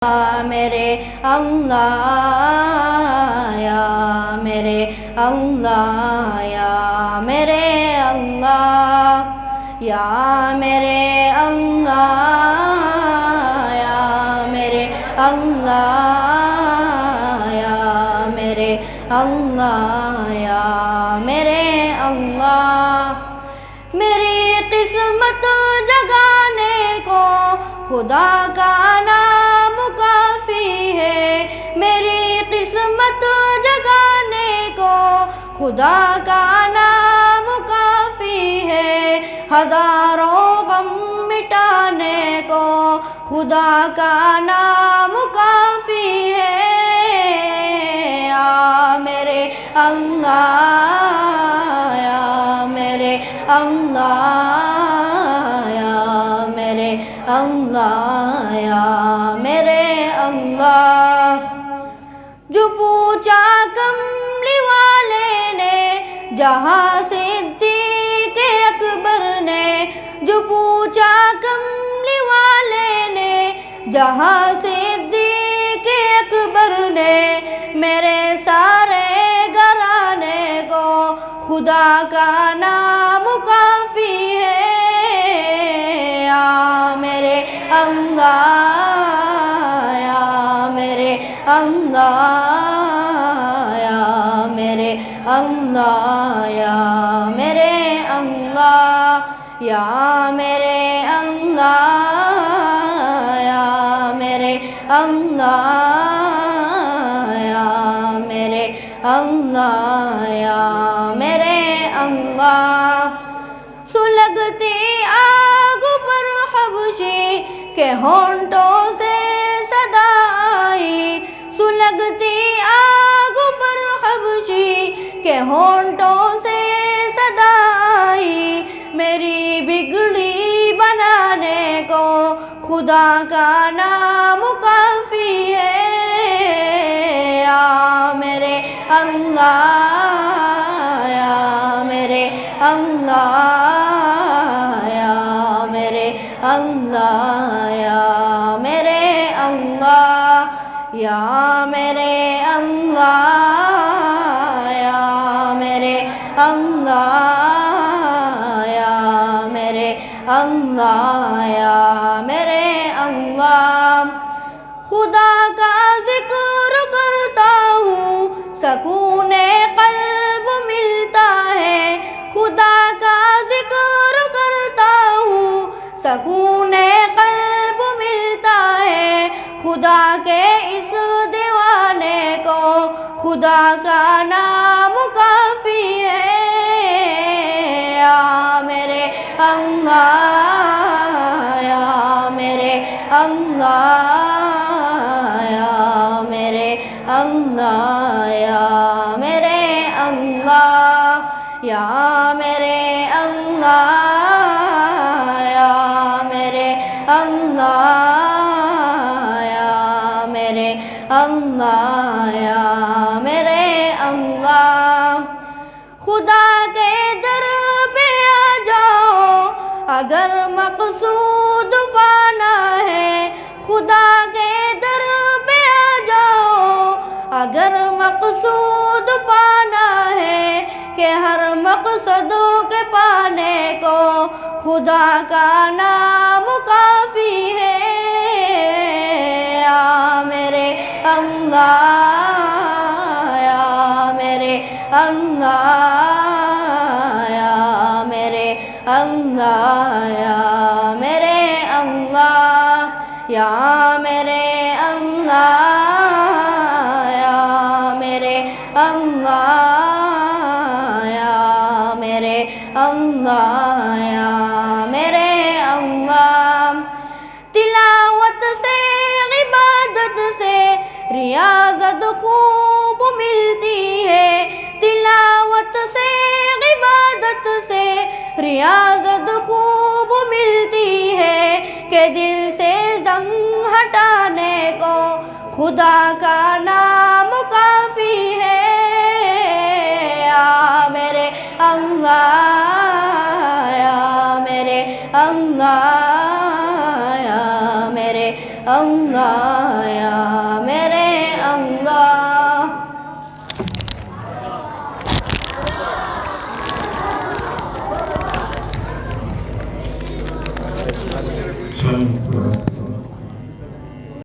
میرے اللہ یا میرے اللہ یا میرے اللہ یا میرے اللہ یا میرے اللہ یا میرے اللہ یا میرے اللہ میری قسمت جگانے کو خدا کا نام کافی ہے میری قسمت جگانے کو خدا کا نام کافی ہے ہزاروں غم مٹانے کو خدا کا نام کافی ہے یا میرے اللہ یا میرے اللہ یا میرے اللہ یا میرے اللہ جو پوچھا کملی والے نے جہاں صدیق اکبر نے جو پوچھا کملی والے نے جہاں صدیق اکبر نے میرے سارے گھرانے کو خدا کا نام کافی ہے یا میرے اللہ یا میرے اللہ یا میرے اللہ یا میرے اللہ یا میرے اللہ یا میرے اللہ یا میرے اللہ یا میرے اللہ سلگتی آگ پر حبشی کے ہونٹوں سے صدا آئی سلگتی آگ پر حبشی کے ہونٹوں سے صدا آئی میری بگڑی بنانے کو خدا کا نام کافی ہے یا میرے اللہ یا میرے اللہ یا میرے اللہ یا میرے اللہ یا میرے اللہ یا میرے اللہ یا میرے اللہ یا میرے اللہ خدا کا ذکر کرتا ہوں سکون قلب ملتا ہے خدا کا ذکر کرتا ہوں سکون قلب ملتا ہے خدا کے اس دیوانے کو خدا کا نام کافی ہے یا میرے اللہ یا میرے اللہ یا میرے اللہ یا میرے اللہ یا میرے اللہ یا میرے اللہ یا میرے اللہ یا میرے اللہ خدا کے در پہ آ جاؤ اگر مقصود پانا ہے خدا کے در پہ آ جاؤ اگر مقصود پانا ہے کہ ہر مقصد کے پانے کو خدا کا نام کافی ہے یا میرے اللہ یا میرے اللہ یا میرے اللہ یا میرے اللہ یا میرے اللہ یا میرے اللہ یا میرے اللہ یا میرے اللہ تلاوت سے عبادت سے ریاضت خوب ملتی ہے تلاوت سے عبادت سے ریاضت خوب ملتی ہے کہ دل سے زنگ ہٹانے کو خدا کا نام کافی ہے یا میرے اللہ یا میرے اللہ یا میرے اللہ السلام علیکم.